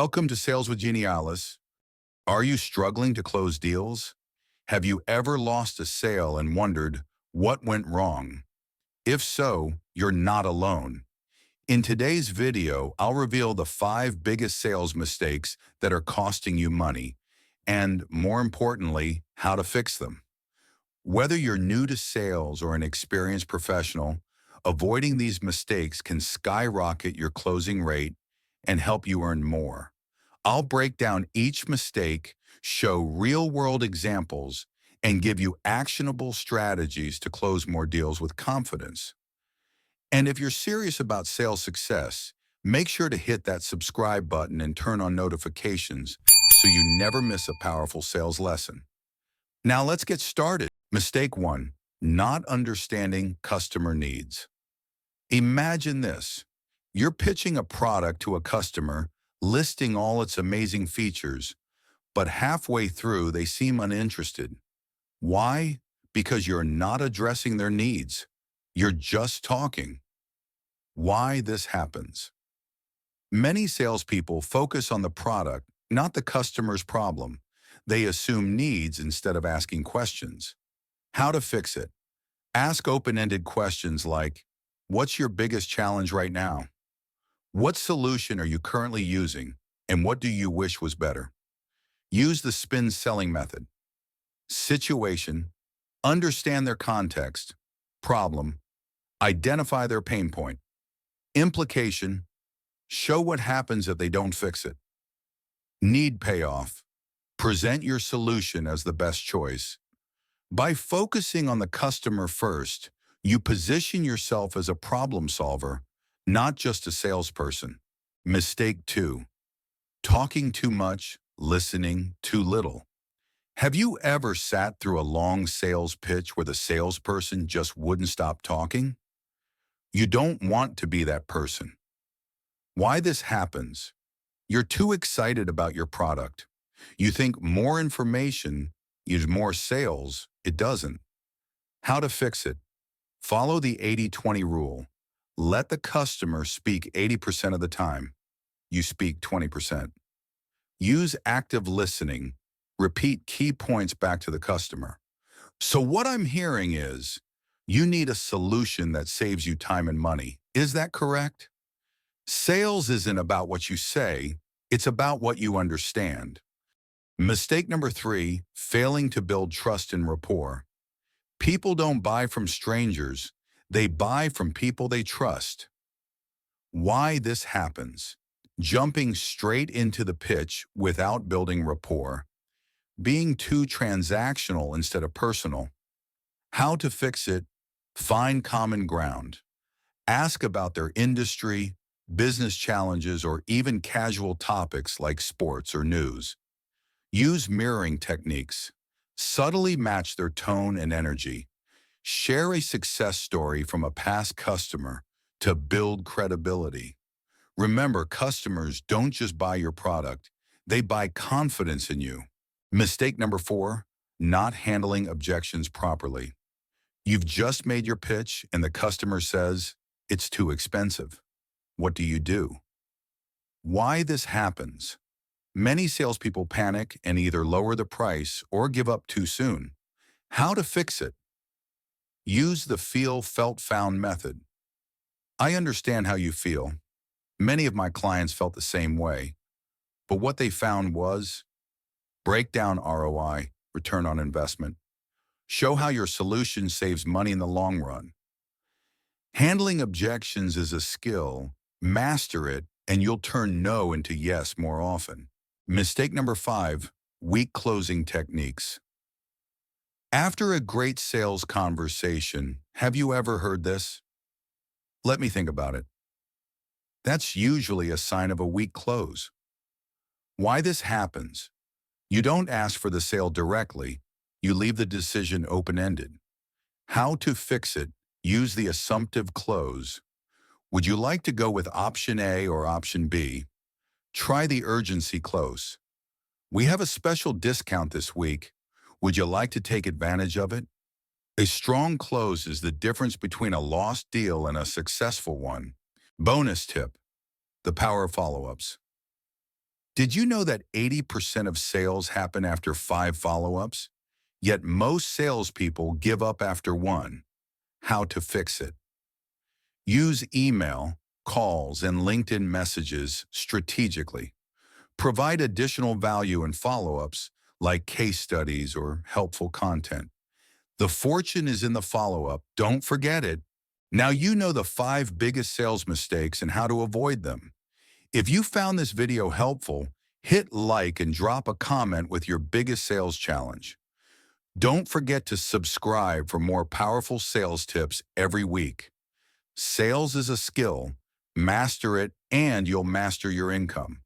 Welcome to Sales with Genialis. Are you struggling to close deals? Have you ever lost a sale and wondered what went wrong? If so, you're not alone. In today's video, I'll reveal the 5 biggest sales mistakes that are costing you money, and more importantly, how to fix them. Whether you're new to sales or an experienced professional, avoiding these mistakes can skyrocket your closing rate and help you earn more. I'll break down each mistake, show real-world examples, and give you actionable strategies to close more deals with confidence. And if you're serious about sales success, make sure to hit that subscribe button and turn on notifications so you never miss a powerful sales lesson. Now let's get started. Mistake 1, not understanding customer needs. Imagine this. You're pitching a product to a customer, listing all its amazing features, but halfway through they seem uninterested. Why? Because you're not addressing their needs. You're just talking. Why this happens? Many salespeople focus on the product, not the customer's problem. They assume needs instead of asking questions. How to fix it? Ask open-ended questions like, what's your biggest challenge right now? What solution are you currently using, and what do you wish was better? Use the spin selling method. Situation, understand their context. Problem, identify their pain point. Implication, show what happens if they don't fix it. Need payoff, present your solution as the best choice. By focusing on the customer first, you position yourself as a problem solver, not just a salesperson. Mistake 2, talking too much, listening too little. Have you ever sat through a long sales pitch where the salesperson just wouldn't stop talking? You don't want to be that person. Why this happens? You're too excited about your product. You think more information is more sales. It doesn't. How to fix it? Follow the 80-20 rule. Let the customer speak 80% of the time. You speak 20%. Use active listening. Repeat key points back to the customer. So what I'm hearing is, you need a solution that saves you time and money. Is that correct? Sales isn't about what you say, it's about what you understand. Mistake number 3, failing to build trust and rapport. People don't buy from strangers, they buy from people they trust. Why this happens? Jumping straight into the pitch without building rapport. Being too transactional instead of personal. How to fix it? Find common ground. Ask about their industry, business challenges, or even casual topics like sports or news. Use mirroring techniques. Subtly match their tone and energy. Share a success story from a past customer to build credibility. Remember, customers don't just buy your product, they buy confidence in you. Mistake number 4, not handling objections properly. You've just made your pitch and the customer says, it's too expensive. What do? Why this happens? Many salespeople panic and either lower the price or give up too soon. How to fix it? Use the feel, felt, found method. I understand how you feel. Many of my clients felt the same way. But what they found was, break down ROI, return on investment. Show how your solution saves money in the long run. Handling objections is a skill. Master it, and you'll turn no into yes more often. Mistake number 5, weak closing techniques. After a great sales conversation, have you ever heard this? Let me think about it. That's usually a sign of a weak close. Why this happens? You don't ask for the sale directly, you leave the decision open-ended. How to fix it? Use the assumptive close. Would you like to go with option A or option B? Try the urgency close. We have a special discount this week. Would you like to take advantage of it? A strong close is the difference between a lost deal and a successful one. Bonus tip: the power of follow-ups. Did you know that 80% of sales happen after 5 follow-ups? Yet most salespeople give up after 1. How to fix it? Use email, calls, and LinkedIn messages strategically. Provide additional value in follow-ups like case studies or helpful content. The fortune is in the follow-up. Don't forget it. Now you know the 5 biggest sales mistakes and how to avoid them. If you found this video helpful, hit like and drop a comment with your biggest sales challenge. Don't forget to subscribe for more powerful sales tips every week. Sales is a skill. Master it and you'll master your income.